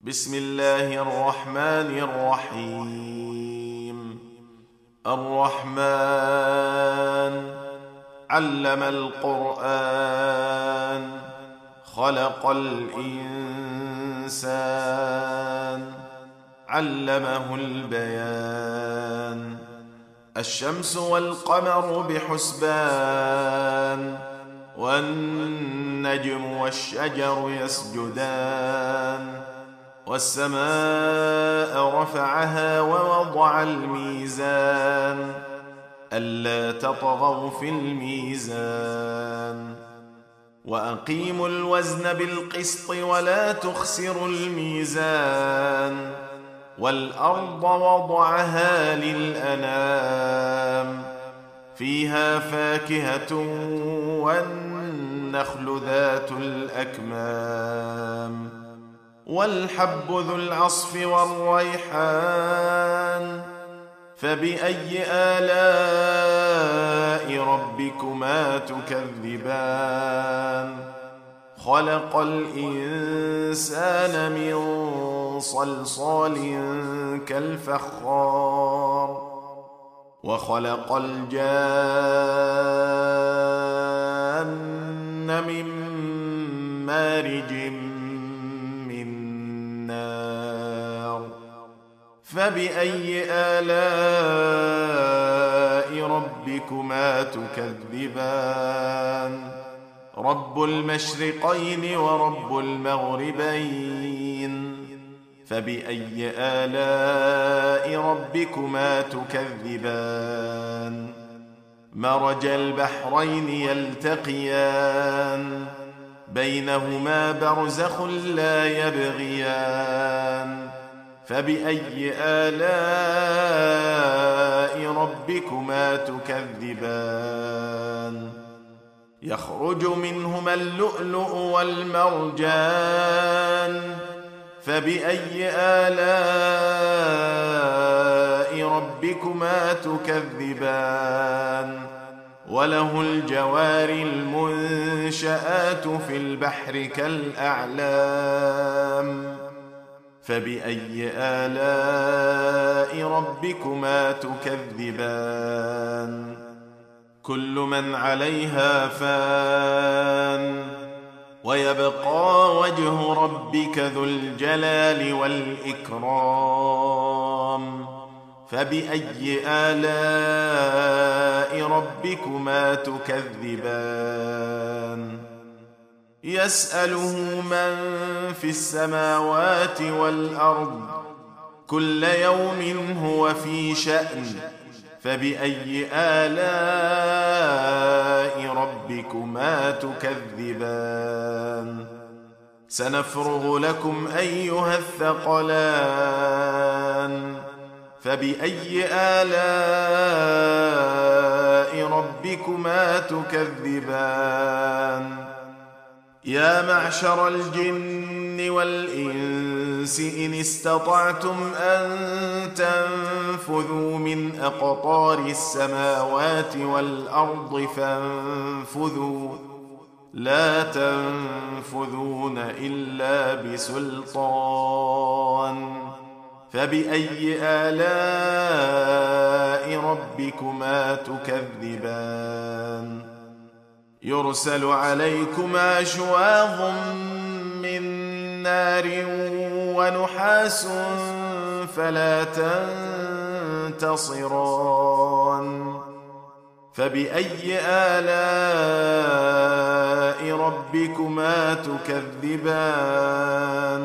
بسم الله الرحمن الرحيم. الرحمن علم القرآن، خلق الإنسان، علمه البيان. الشمس والقمر بحسبان، والنجم والشجر يسجدان. والسماء رفعها ووضع الميزان، ألا تطغوا في الميزان. وأقيموا الوزن بالقسط ولا تخسروا الميزان. والأرض وضعها للأنام، فيها فاكهة والنخل ذات الأكمام، والحب ذو العصف والريحان. فبأي آلاء ربكما تكذبان؟ خلق الإنسان من صلصال كالفخار، وخلق الجان من مارج من نار. فبأي آلاء ربكما تكذبان؟ رب المشرقين ورب المغربين. فبأي آلاء ربكما تكذبان؟ مرج البحرين يلتقيان، بينهما برزخ لا يبغيان. فبأي آلاء ربكما تكذبان؟ يخرج منهما اللؤلؤ والمرجان. فبأي آلاء ربكما تكذبان؟ وله الجوار المنشآت في البحر كالأعلام. فبأي آلاء ربكما تكذبان؟ كل من عليها فان، ويبقى وجه ربك ذو الجلال والإكرام. فبأي آلاء ربكما تكذبان؟ يسأله من في السماوات والأرض، كل يوم هو في شأن. فبأي آلاء ربكما تكذبان؟ سنفرغ لكم أيها الثقلان. فبأي آلاء ربكما تكذبان؟ يا معشر الجن والإنس إن استطعتم أن تنفذوا من أقطار السماوات والأرض فانفذوا، لا تنفذون إلا بسلطان. فبأي آلاء ربكما تكذبان؟ يرسل عليكما شواظ من نار ونحاس فلا تنتصران. فبأي آلاء ربكما تكذبان؟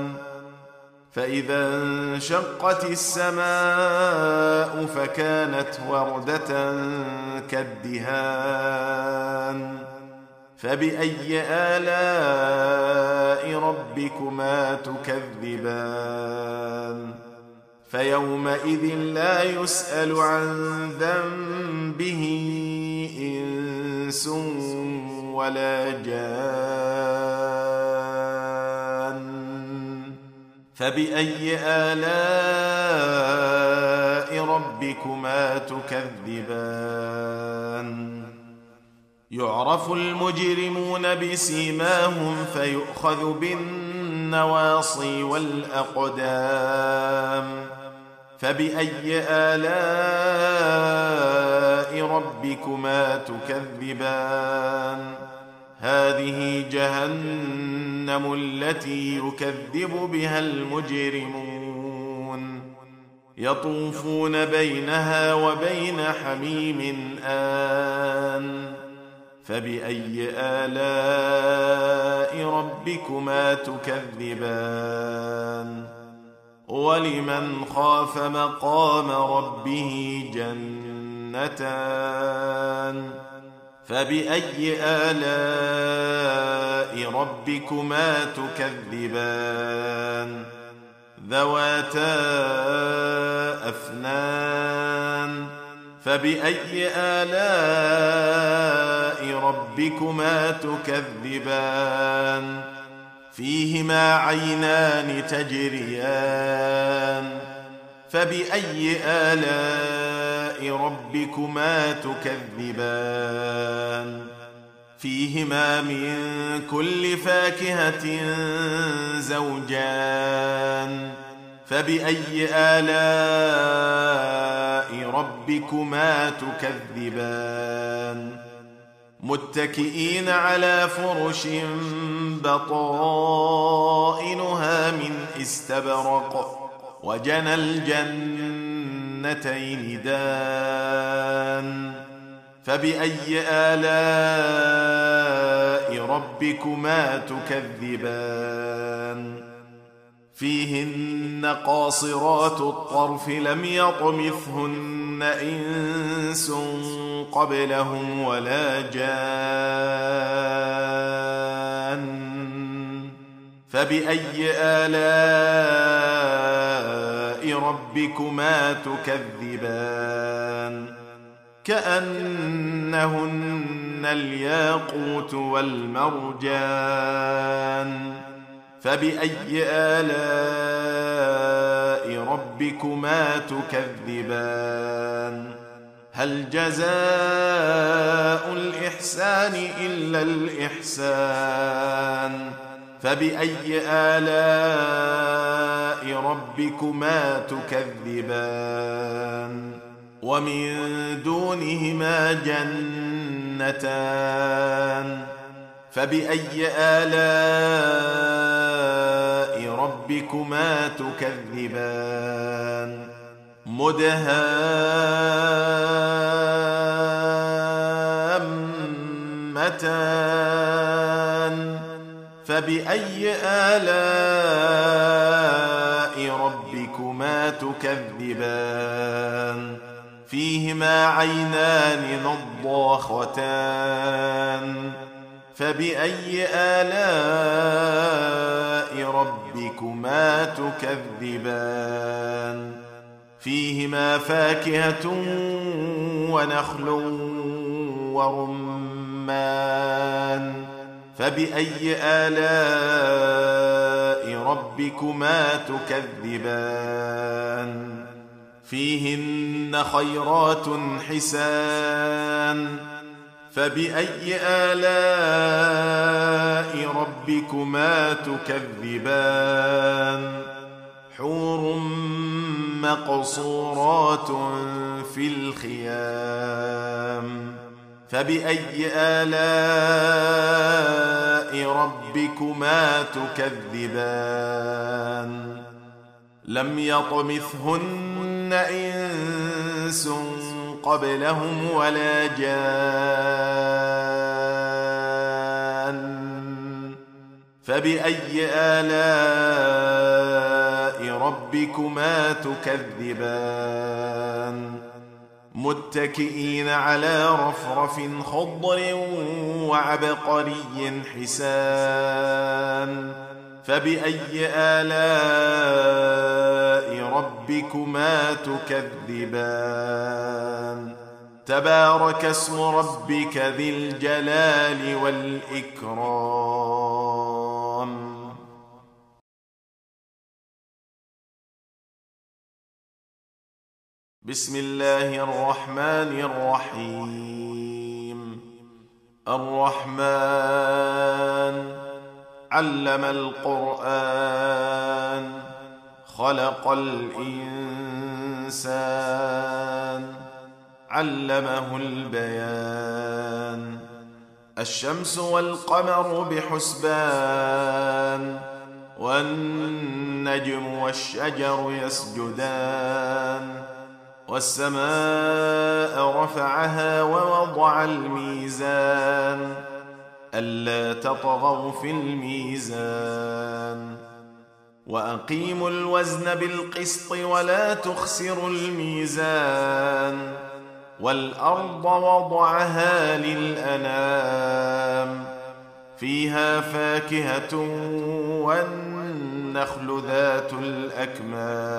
فإذا انشقت السماء فكانت وردة كالدهان. فبأي آلاء ربكما تكذبان؟ فيومئذ لا يسأل عن ذنبه إنس ولا جان. فبأي آلاء ربكما تكذبان؟ يعرف المجرمون بسيماهم فيؤخذ بالنواصي النواصي والأقدام فبأي آلاء ربكما تكذبان هذه جهنم التي يكذب بها المجرمون يطوفون بينها وبين حميم آن فبأي آلاء ربكما تكذبان ولمن خاف مقام ربه جنتان فبأي آلاء ربكما تكذبان ذواتا أفنان فبأي آلاء ربكما تكذبان فيهما عينان تجريان فبأي آلاء ربكما تكذبان فيهما من كل فاكهة زوجان فبأي آلاء ربكما تكذبان متكئين على فرش بطائنها من استبرق وجنى الجنتين دان فبأي آلاء ربكما تكذبان فيهن قاصرات الطرف لم يطمثهن إنس قبلهم ولا جان فبأي آلاء ربكما تكذبان كأنهن الياقوت والمرجان فبأي آلاء ربكما تكذبان هل جزاء الإحسان إلا الإحسان فبأي آلاء ربكما تكذبان ومن دونهما جنتان فبأي آلاء ربكما تكذبان مدهامتان فبأي آلاء ربكما تكذبان فيهما عينان نضاختان فبأي آلاء ربكما تكذبان فيهما فاكهة ونخل ورمان فبأي آلاء ربكما تكذبان فيهن خيرات حسان فبأي آلاء ربكما تكذبان حور مقصورات في الخيام فبأي آلاء ربكما تكذبان لم يطمثهن إنس قبلهم ولا جان فبأي آلاء ربكما تكذبان متكئين على رفرف خضر وعبقري حسان فبأي آلاء ربكما تكذبان تبارك اسم ربك ذي الجلال والإكرام بسم الله الرحمن الرحيم الرحمن علم القرآن خلق الإنسان علمه البيان الشمس والقمر بحسبان والنجم والشجر يسجدان والسماء رفعها ووضع الميزان ألا تطغوا في الميزان وأقيموا الوزن بالقسط ولا تخسروا الميزان والأرض وضعها للأنام فيها فاكهة والنخل ذات الأكمام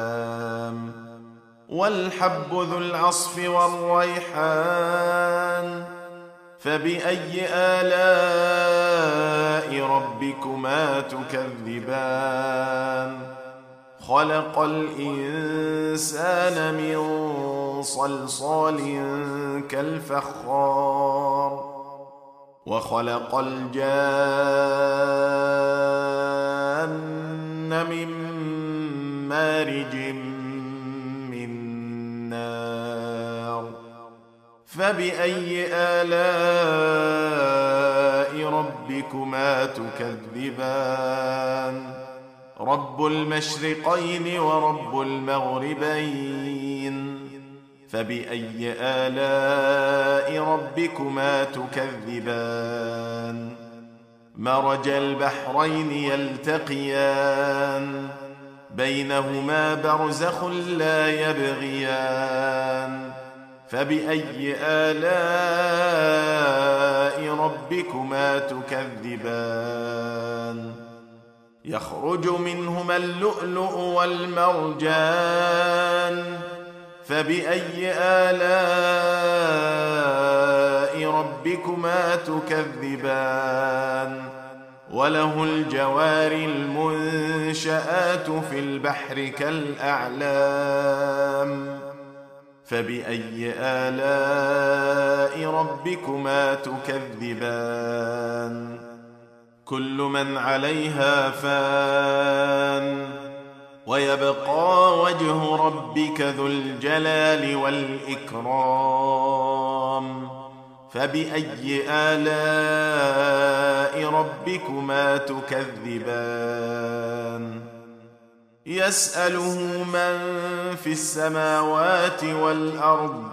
والحب ذو العصف والريحان فبأي آلاء ربكما تكذبان خلق الإنسان من صلصال كالفخار وخلق الجان من مارج من نار فبأي آلاء ربكما تكذبان رب المشرقين ورب المغربين فبأي آلاء ربكما تكذبان مرج البحرين يلتقيان بينهما برزخ لا يبغيان فبأي آلاء ربكما تكذبان يخرج منهما اللؤلؤ والمرجان فبأي آلاء ربكما تكذبان وله الجوار المنشآت في البحر كالأعلام فبأي آلاء ربكما تكذبان كل من عليها فان ويبقى وجه ربك ذو الجلال والإكرام فبأي آلاء ربكما تكذبان يسأله من في السماوات والأرض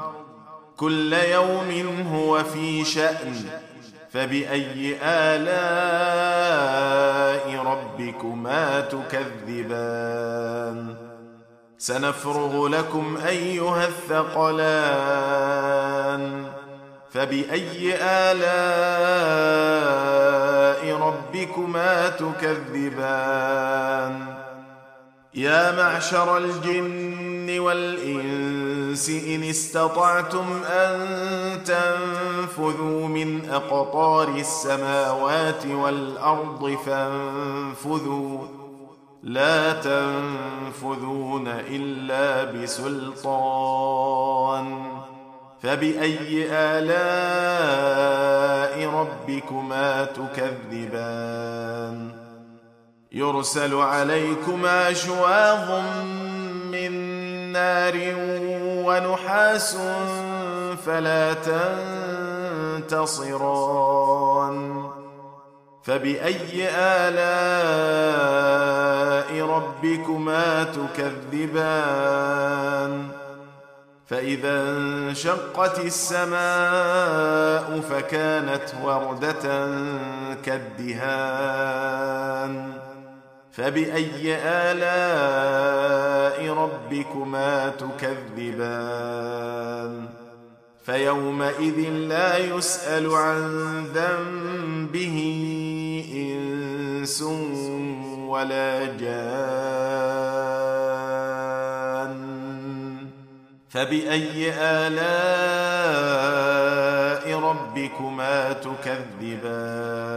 كل يوم هو في شأن فبأي آلاء ربكما تكذبان سنفرغ لكم أيها الثقلان فبأي آلاء ربكما تكذبان يا معشر الجن والإنس إن استطعتم أن تنفذوا من أقطار السماوات والأرض فانفذوا لا تنفذون إلا بسلطان فبأي آلاء ربكما تكذبان يرسل عليكما شواظ من نار ونحاس فلا تنتصران فبأي آلاء ربكما تكذبان فإذا انشقت السماء فكانت وردة كالدهان فبأي آلاء ربكما تكذبان فيومئذ لا يسأل عن ذنبه إنس ولا جان فبأي آلاء ربكما تكذبان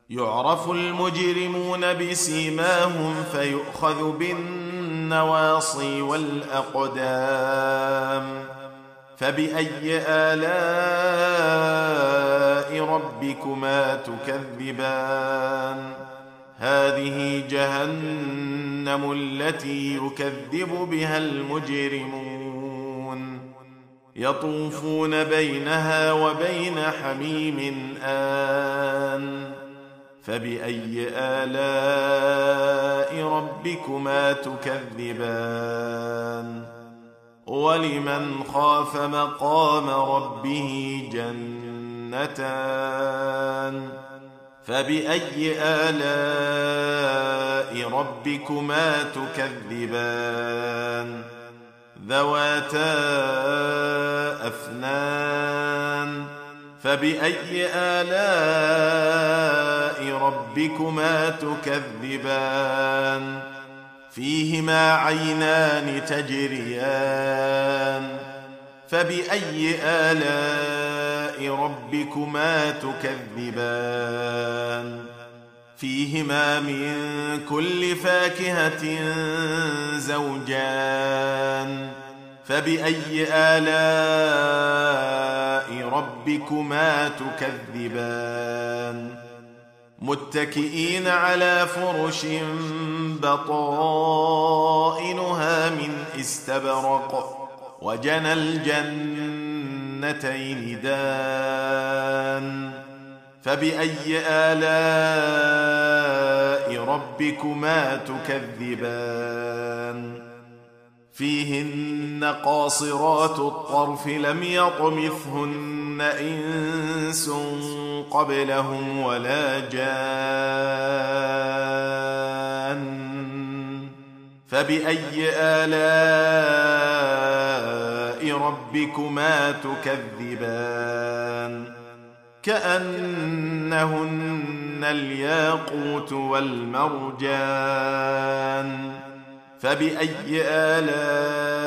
يعرف المجرمون بسيماهم فيؤخذ بالنواصي والأقدام فبأي آلاء ربكما تكذبان هذه جهنم التي يكذب بها المجرمون يطوفون بينها وبين حميم آن فبأي آلاء ربكما تكذبان ولمن خاف مقام ربه جنتان فبأي آلاء ربكما تكذبان ذواتا أفنان فبأي آلاء ربكما تكذبان فيهما عينان تجريان فبأي آلاء ربكما تكذبان فيهما من كل فاكهة زوجان فبأي آلاء ربكما تكذبان متكئين على فرش بطائنها من استبرق وجنى الجنتين دان فبأي آلاء ربكما تكذبان فيهن قاصرات الطرف لم يطمثهن إنس قبلهم ولا جان فبأي آلاء ربكما تكذبان كأنهن الياقوت والمرجان فبأي آلاء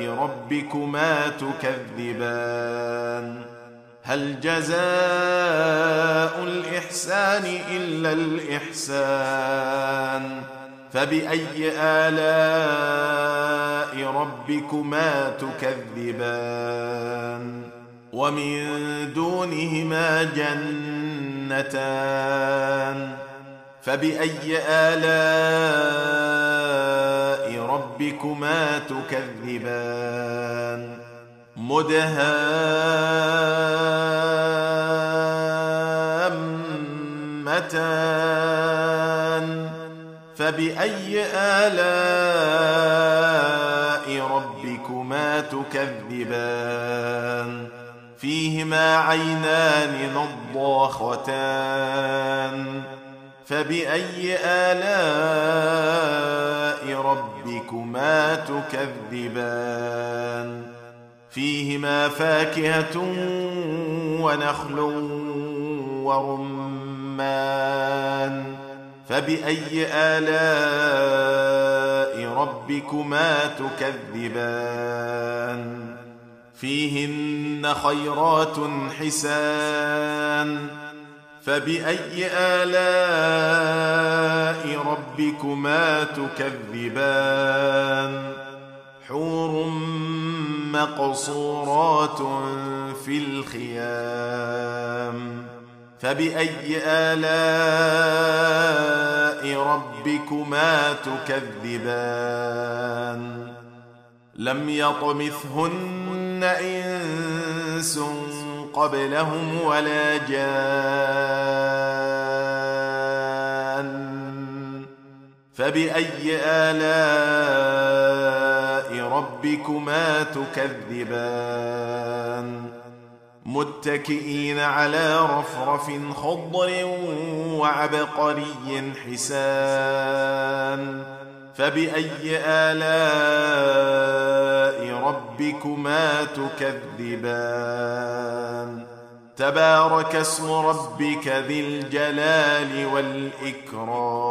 ربكما تكذبان هل جزاء الإحسان إلا الإحسان فبأي آلاء ربكما تكذبان ومن دونهما جنتان فبأي آلاء ربكما تكذبان مدهامتان فبأي آلاء ربكما تكذبان فيهما عينان نضاختان فبأي آلاء ربكما تكذبان فيهما فاكهة ونخل ورمان فبأي آلاء ربكما تكذبان فيهن خيرات حسان فبأي آلاء ربكما تكذبان حور مقصورات في الخيام فبأي آلاء ربكما تكذبان لم يطمثهن إنس قبلهم ولا جان فبأي آلاء ربكما تكذبان متكئين على رفرف خضر وعبقري حسان فبأي آلاء ربكما تكذبان تبارك اسم ربك ذي الجلال والإكرام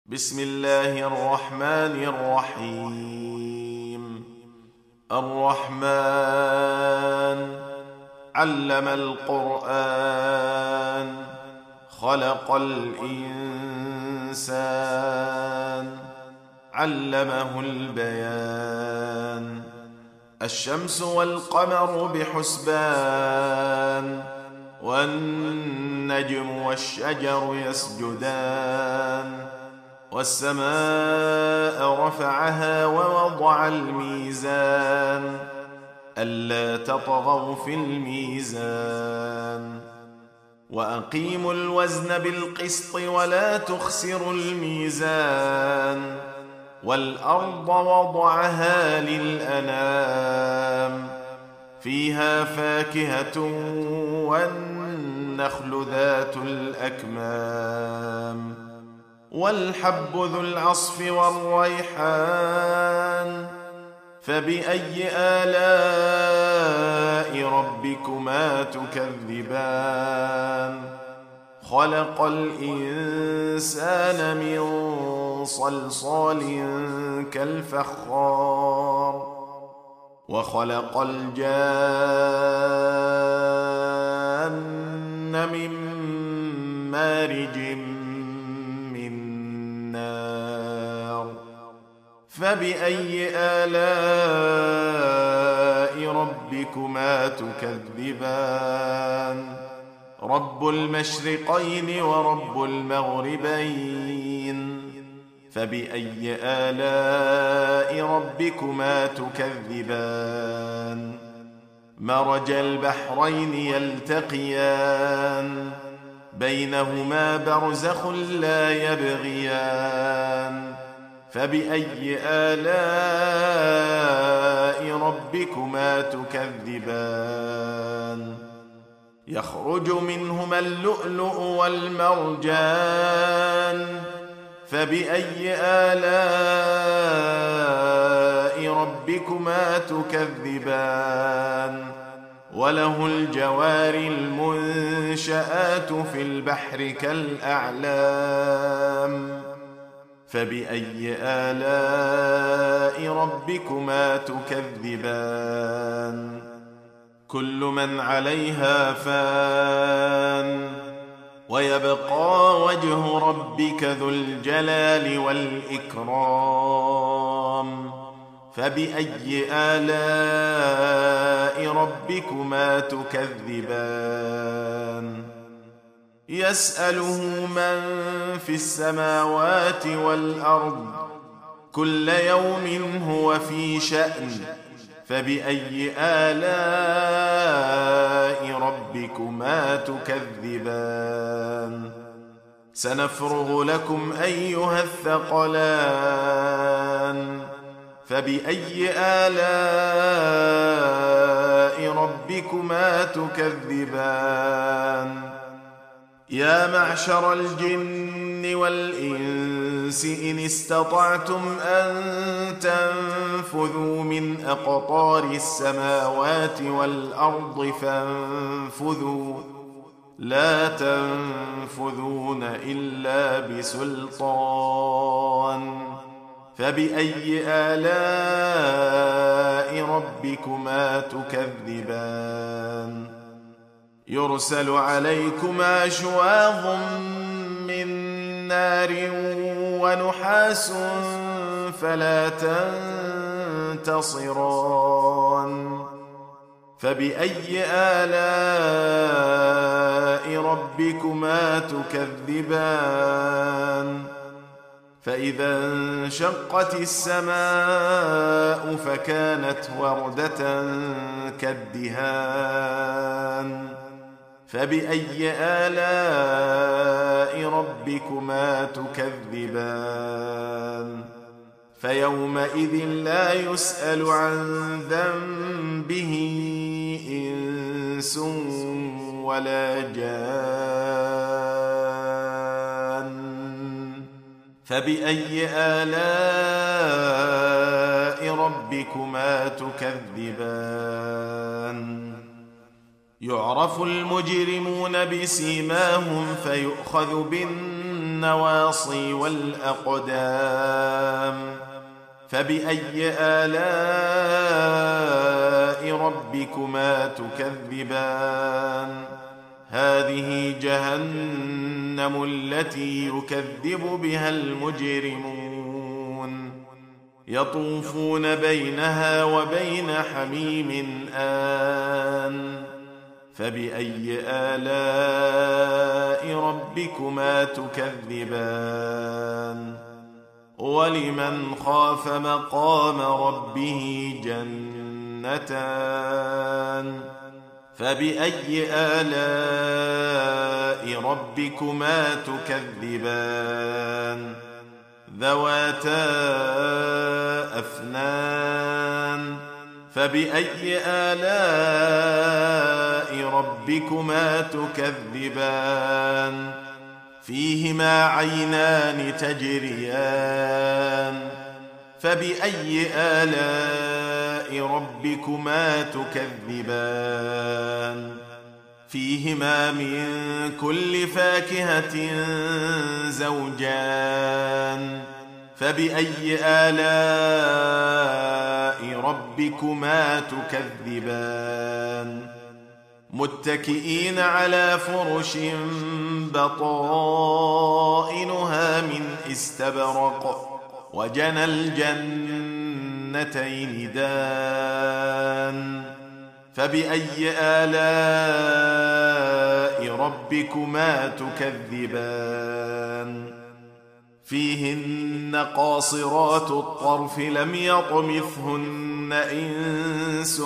بسم الله الرحمن الرحيم الرحمن علم القرآن خلق الإنسان علمه البيان الشمس والقمر بحسبان والنجم والشجر يسجدان والسماء رفعها ووضع الميزان ألا تطغوا في الميزان وأقيموا الوزن بالقسط ولا تخسروا الميزان والأرض وضعها للأنام فيها فاكهة والنخل ذات الأكمام والحب ذو العصف والريحان فبأي آلاء ربكما تكذبان خلق الإنسان من صلصال كالفخار وخلق الجان من مارج من نار فبأي آلاء ربكما تكذبان رب المشرقين ورب المغربين فبأي آلاء ربكما تكذبان مرج البحرين يلتقيان بينهما برزخ لا يبغيان فبأي آلاء ربكما تكذبان يخرج منهما اللؤلؤ والمرجان فبأي آلاء ربكما تكذبان وله الجوار المنشآت في البحر كالأعلام فبأي آلاء ربكما تكذبان كل من عليها فان ويبقى وجه ربك ذو الجلال والإكرام فبأي آلاء ربكما تكذبان يسأله من في السماوات والأرض كل يوم هو في شأن فبأي آلاء ربكما تكذبان سنفرغ لكم أيها الثقلان فبأي آلاء ربكما تكذبان يا معشر الجن والإنس إن استطعتم أن تنفذوا من أقطار السماوات والأرض فانفذوا لا تنفذون إلا بسلطان فبأي آلاء ربكما تكذبان يرسل عليكما شواظ من نار ونحاس فلا تنتصران فبأي آلاء ربكما تكذبان فإذا انشقت السماء فكانت وردة كالدهان فبأي آلاء ربكما تكذبان فيومئذ لا يسأل عن ذنبه إنس ولا جان فبأي آلاء ربكما تكذبان يعرف المجرمون بسيماهم فيؤخذ بالنواصي والأقدام فبأي آلاء ربكما تكذبان هذه جهنم التي يكذب بها المجرمون يطوفون بينها وبين حميم آن فبأي آلاء ربكما تكذبان ولمن خاف مقام ربه جنتان فبأي آلاء ربكما تكذبان ذواتا أفنان فبأي آلاء ربكما تكذبان فيهما عينان تجريان فبأي آلاء ربكما تكذبان فيهما من كل فاكهة زوجان فبأي آلاء ربكما تكذبان متكئين على فرش بطائنها من استبرق وجنى الجنتين دان فبأي آلاء ربكما تكذبان فيهن قاصرات الطرف لم يطمثهن إنس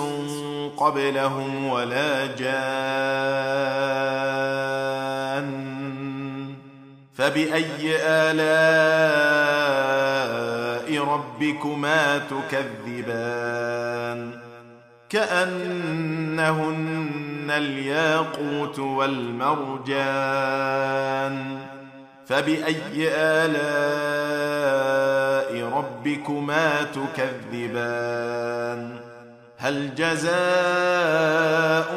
قبلهم ولا جان فبأي آلاء ربكما تكذبان كأنهن الياقوت والمرجان فبأي آلاء ربكما تكذبان هل جزاء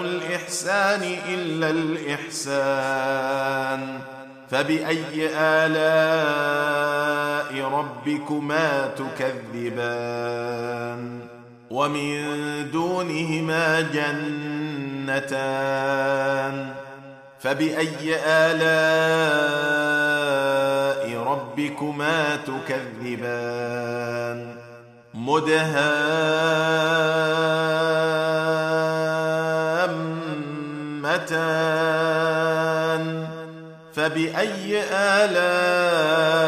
الإحسان إلا الإحسان فبأي آلاء ربكما تكذبان ومن دونهما جنتان فبأي آلاء ربكما تكذبان مدهامتان فبأي آلاء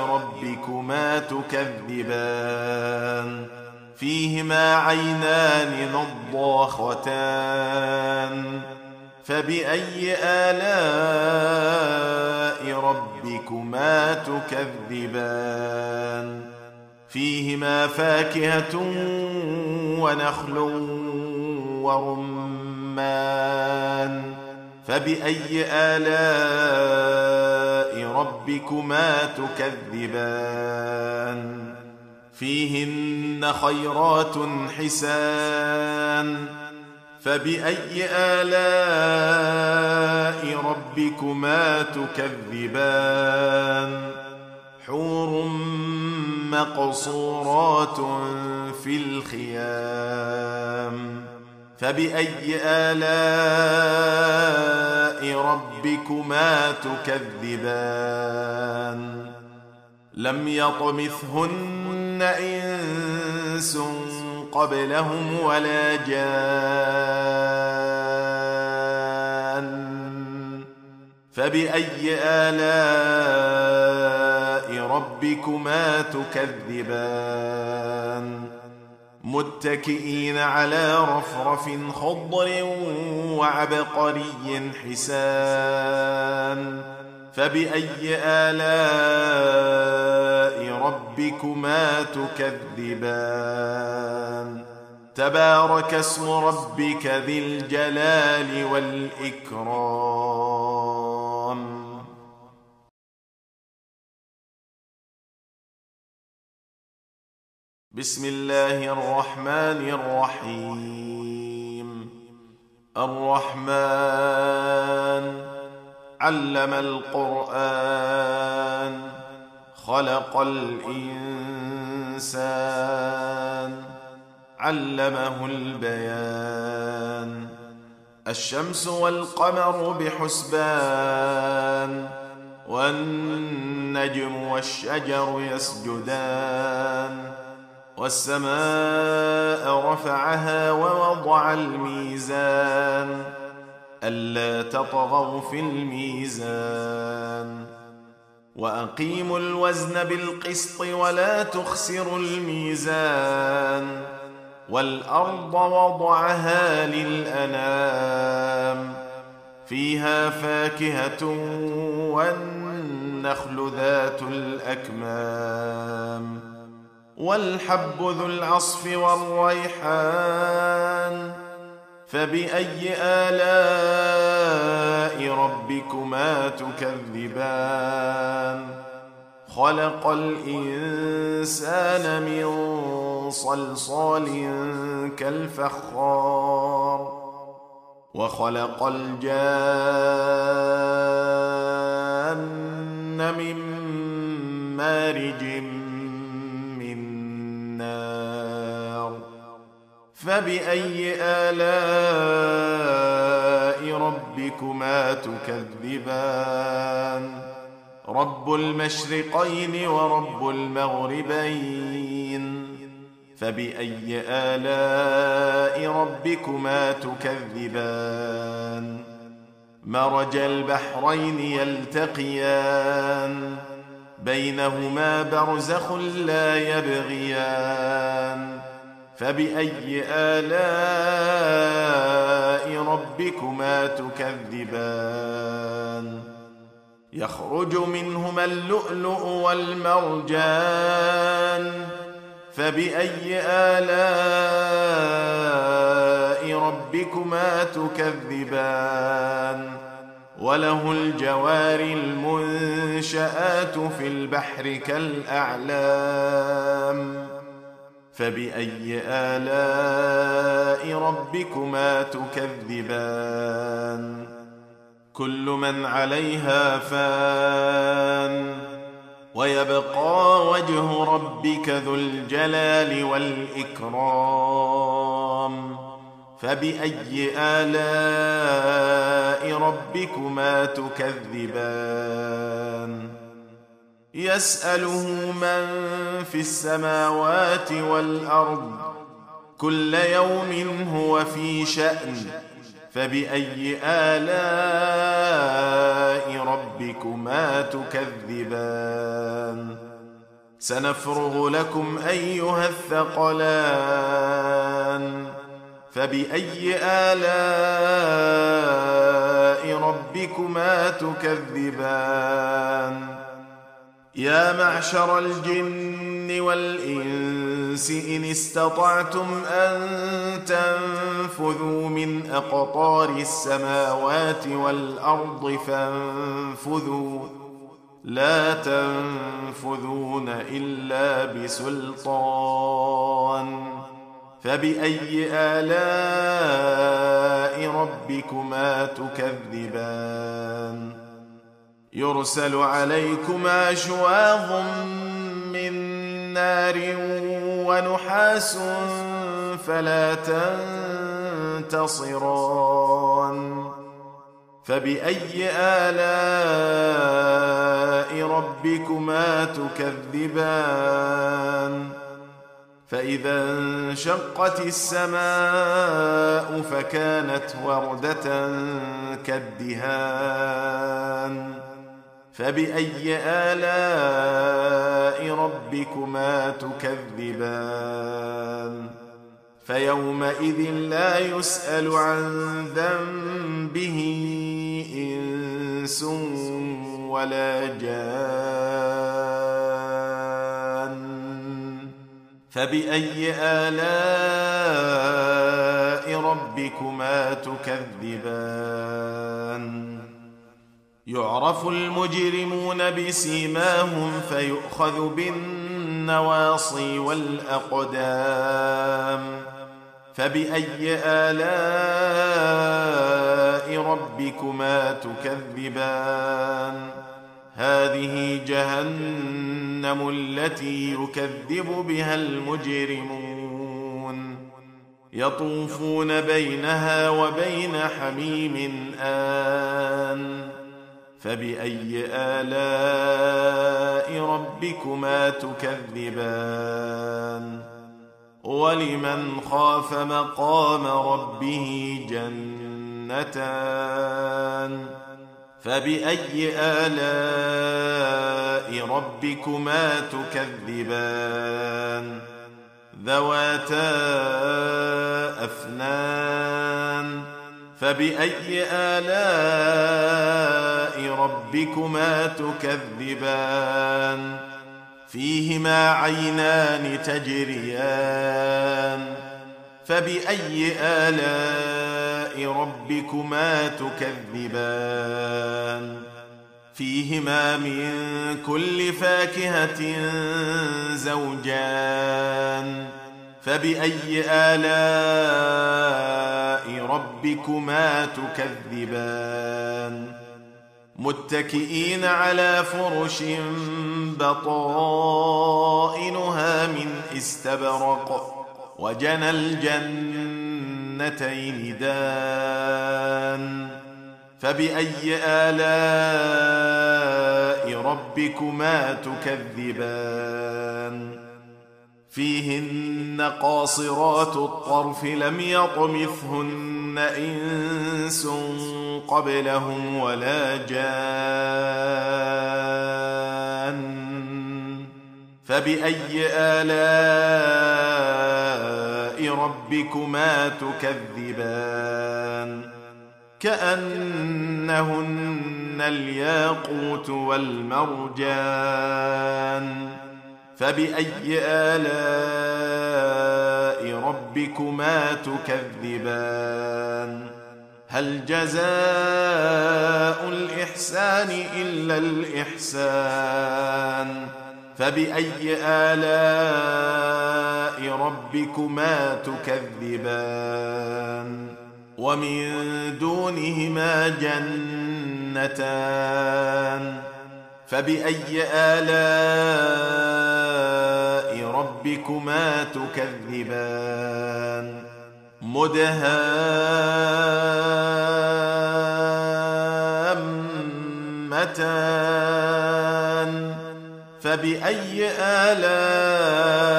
ربكما تكذبان فيهما عينان نضاختان فبأي آلاء ربكما تكذبان فيهما فاكهة ونخل ورمان فبأي آلاء ربكما تكذبان فيهن خيرات حسان فبأي آلاء ربكما تكذبان حور مقصورات في الخيام فبأي آلاء ربكما تكذبان لم يطمثهن إنس قبلهم ولا جان فبأي آلاء ربكما تكذبان متكئين على رفرف خضر وعبقري حسان فبأي آلاء ربكما تكذبان تبارك اسم ربك ذي الجلال والإكرام بسم الله الرحمن الرحيم الرحمن علم القرآن خلق الإنسان علمه البيان الشمس والقمر بحسبان والنجم والشجر يسجدان والسماء رفعها ووضع الميزان ألا تطغوا في الميزان وأقيموا الوزن بالقسط ولا تخسروا الميزان والأرض وضعها للأنام فيها فاكهة والنخل ذات الأكمام والحب ذو العصف والريحان فبأي آلاء ربكما تكذبان خلق الإنسان من صلصال كالفخار وخلق الجان من مارج من نار فبأي آلاء ربكما تكذبان رب المشرقين ورب المغربين فبأي آلاء ربكما تكذبان مرج البحرين يلتقيان بينهما برزخ لا يبغيان فبأي آلاء ربكما تكذبان يخرج منهما اللؤلؤ والمرجان فبأي آلاء ربكما تكذبان وله الجوار المنشآت في البحر كالأعلام فبأي آلاء ربكما تكذبان كل من عليها فان ويبقى وجه ربك ذو الجلال والإكرام فبأي آلاء ربكما تكذبان يسأله من في السماوات والأرض كل يوم هو في شأن فبأي آلاء ربكما تكذبان سنفرغ لكم أيها الثقلان فبأي آلاء ربكما تكذبان يا معشر الجن والإنس إن استطعتم أن تنفذوا من أقطار السماوات والأرض فانفذوا لا تنفذون إلا بسلطان فبأي آلاء ربكما تكذبان يرسل عليكما شواظ من نار ونحاس فلا تنتصران فبأي آلاء ربكما تكذبان فإذا انشقت السماء فكانت وردة كالدهان فبأي آلاء ربكما تكذبان فيومئذ لا يسأل عن ذنبه إنس ولا جان فبأي آلاء ربكما تكذبان يعرف المجرمون بسيماهم فيؤخذ بالنواصي والأقدام فبأي آلاء ربكما تكذبان هذه جهنم التي يكذب بها المجرمون يطوفون بينها وبين حميم آن فبأي آلاء ربكما تكذبان ولمن خاف مقام ربه جنتان فبأي آلاء ربكما تكذبان ذواتا أفنان فبأي آلاء ربكما تكذبان فيهما عينان تجريان فبأي آلاء ربكما تكذبان فيهما من كل فاكهة زوجان فبأي آلاء ربكما تكذبان متكئين على فرش بطائنها من استبرق وجنى الجنتين دان فبأي آلاء ربكما تكذبان فيهن قاصرات الطرف لم يطمثهن إنس قبلهم ولا جان فبأي آلاء ربكما تكذبان كأنهن الياقوت والمرجان فبأي آلاء ربكما تكذبان هل جزاء الإحسان إلا الإحسان فبأي آلاء ربكما تكذبان ومن دونهما جنتان فبأي آلاء ربكما تكذبان مدهامتان فبأي آلاء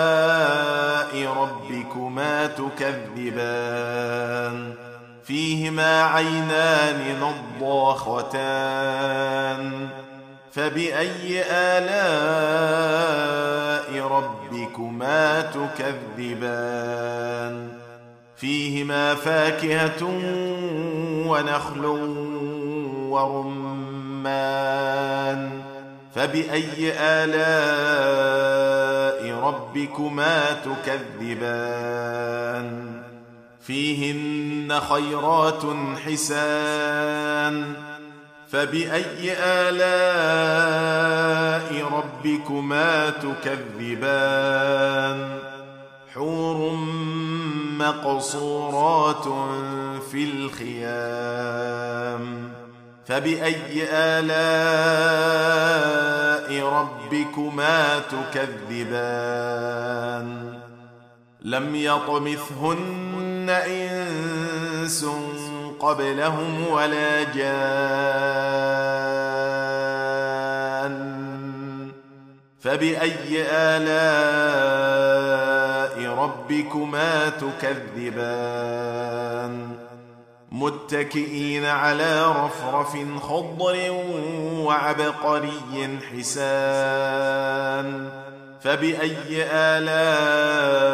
ربكما تكذبان فيهما عينان نضاختان فبأي آلاء ربكما تكذبان فيهما فاكهة ونخل ورمان فبأي آلاء ربكما تكذبان فيهن خيرات حسان فبأي آلاء ربكما تكذبان حور مقصورات في الخيام فبأي آلاء ربكما تكذبان لم يطمثهن إنس قبلهم ولا جان فبأي آلاء ربكما تكذبان متكئين على رفرف خضر وعبقري حسان فبأي آلاء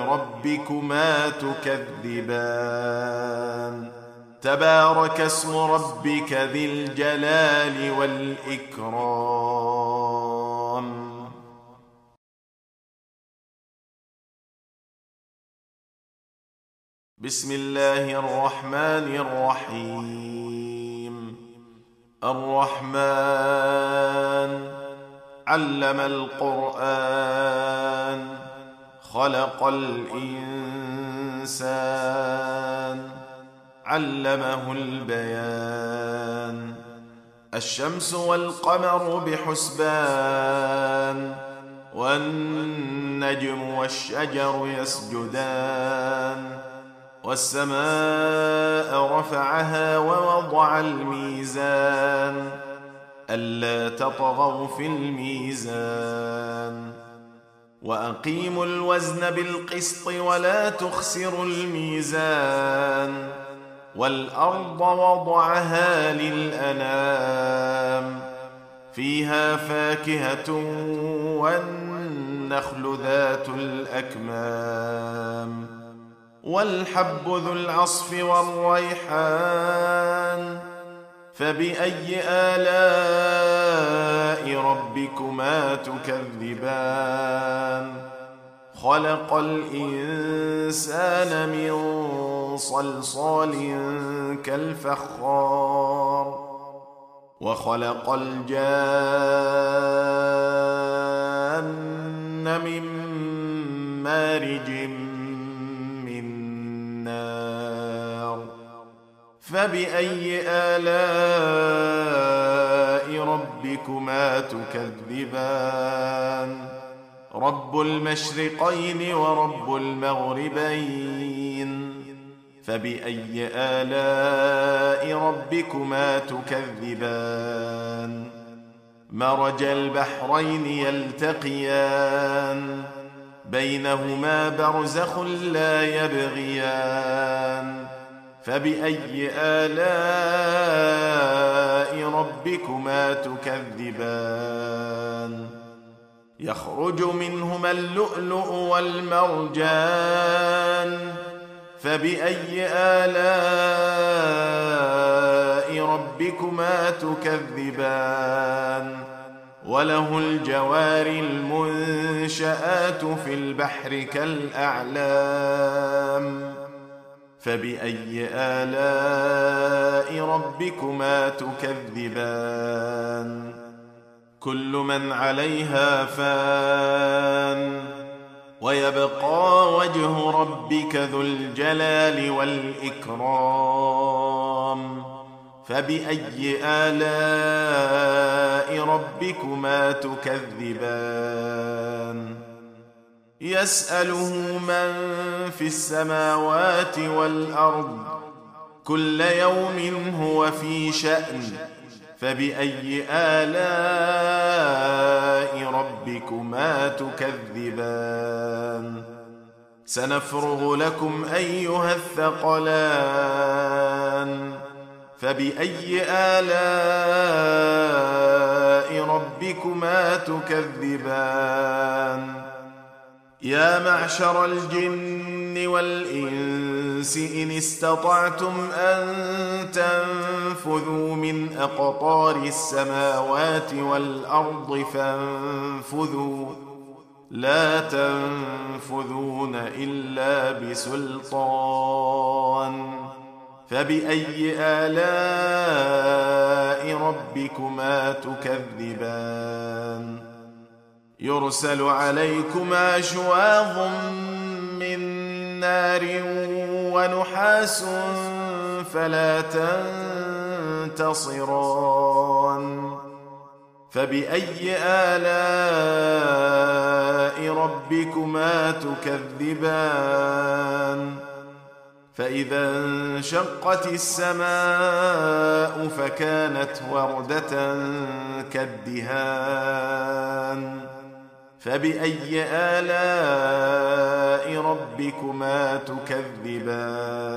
ربكما تكذبان تبارك اسم ربك ذي الجلال والإكرام بسم الله الرحمن الرحيم الرحمن علم القرآن خلق الإنسان علمه البيان الشمس والقمر بحسبان والنجم والشجر يسجدان والسماء رفعها ووضع الميزان ألا تطغوا في الميزان وأقيموا الوزن بالقسط ولا تخسروا الميزان والأرض وضعها للأنام فيها فاكهة والنخل ذات الأكمام والحب ذو العصف والريحان فبأي آلاء ربكما تكذبان خلق الإنسان من صلصال كالفخار وخلق الجان من مارج من نار فبأي آلاء ربكما تكذبان رب المشرقين ورب المغربين فبأي آلاء ربكما تكذبان مرج البحرين يلتقيان بينهما برزخ لا يبغيان فبأي آلاء ربكما تكذبان يخرج منهما اللؤلؤ والمرجان فبأي آلاء ربكما تكذبان وله الجوار المنشآت في البحر كالأعلام فبأي آلاء ربكما تكذبان كل من عليها فان ويبقى وجه ربك ذو الجلال والإكرام فبأي آلاء ربكما تكذبان يسأله من في السماوات والأرض كل يوم هو في شأن فبأي آلاء ربكما تكذبان سنفرغ لكم أيها الثقلان فبأي آلاء ربكما تكذبان يا معشر الجن والإنس إن استطعتم أن تنفذوا من أقطار السماوات والأرض فانفذوا لا تنفذون إلا بسلطان فبأي آلاء ربكما تكذبان يرسل عليكما شواظ من نار ونحاس فلا تنتصران فبأي آلاء ربكما تكذبان فإذا انشقت السماء فكانت وردة كالدهان فبأي آلاء ربكما تكذبان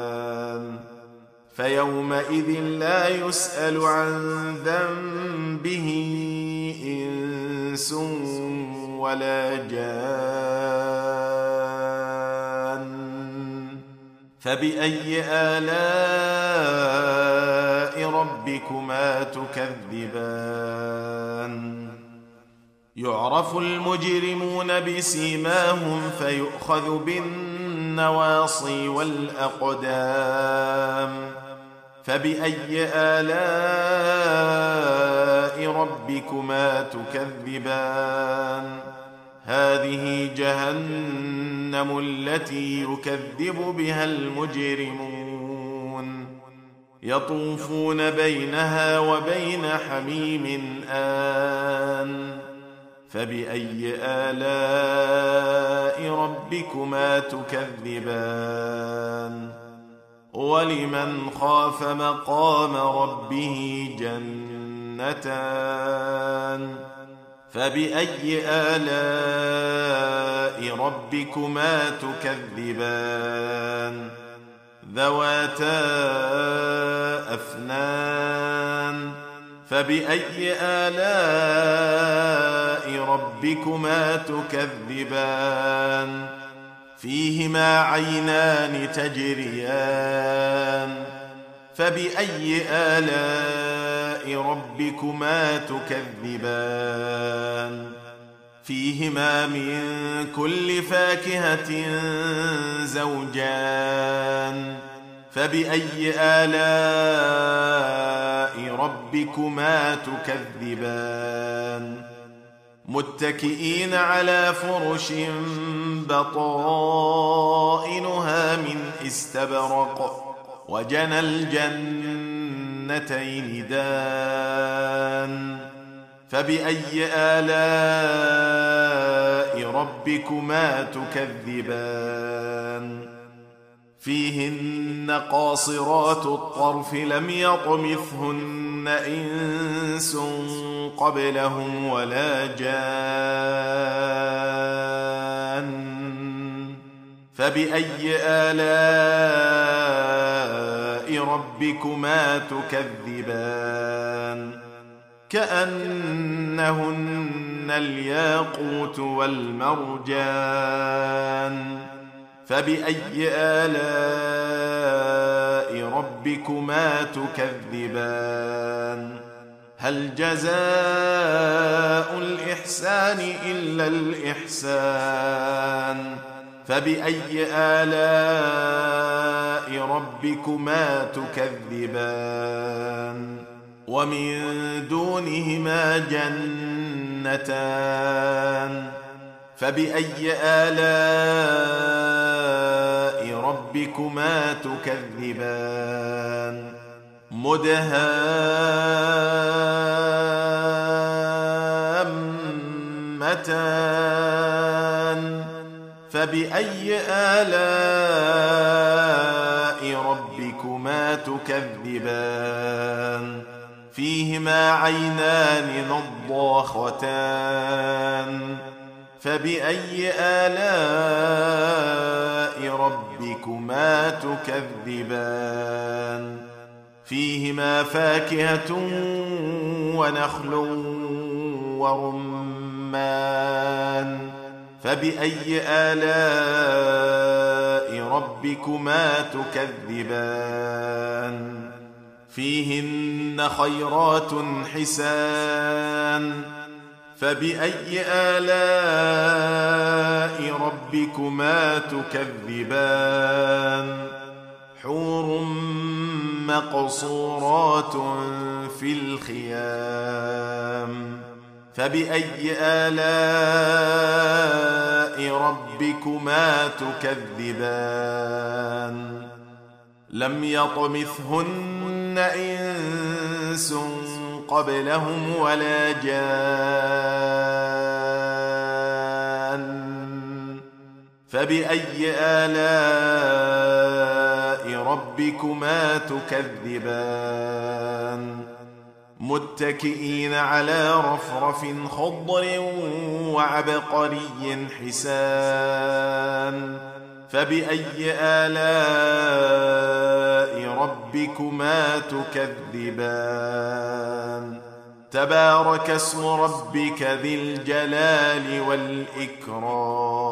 فيومئذ لا يسأل عن ذنبه إنس ولا جان فبأي آلاء ربكما تكذبان يعرف المجرمون بسيماهم فيؤخذ بالنواصي والأقدام فبأي آلاء ربكما تكذبان هذه جهنم التي يكذب بها المجرمون يطوفون بينها وبين حميم آن فبأي آلاء ربكما تكذبان ولمن خاف مقام ربه جنتان فبأي آلاء ربكما تكذبان ذواتا أفنان فبأي آلاء ربكما تكذبان فيهما عينان تجريان فبأي آلاء ربكما تكذبان فيهما من كل فاكهة زوجان فبأي آلاء ربكما تكذبان متكئين على فرش بطائنها من استبرق وجنى الجنتين دان فبأي آلاء ربكما تكذبان فيهن قاصرات الطرف لم يطمثهن إنس قبلهم ولا جان فبأي آلاء ربكما تكذبان كأنهن الياقوت والمرجان فبأي آلاء ربكما تكذبان هل جزاء الإحسان إلا الإحسان فبأي آلاء ربكما تكذبان ومن دونهما جنتان فبأي آلاء ربكما تكذبان مدهامتان فبأي آلاء ربكما تكذبان فيهما عينان نضاختان فبأي آلاء ربكما تكذبان فيهما فاكهة ونخل ورمان فبأي آلاء ربكما تكذبان فيهن خيرات حسان فبأي آلاء ربكما تكذبان حور مقصورات في الخيام فبأي آلاء ربكما تكذبان لم يطمثهن إنس قبلهم ولا جان فبأي آلاء ربكما تكذبان متكئين على رفرف خضر وعبقري حسان فبأي آلاء ربكما تكذبان تبارك اسم ربك ذي الجلال والإكرام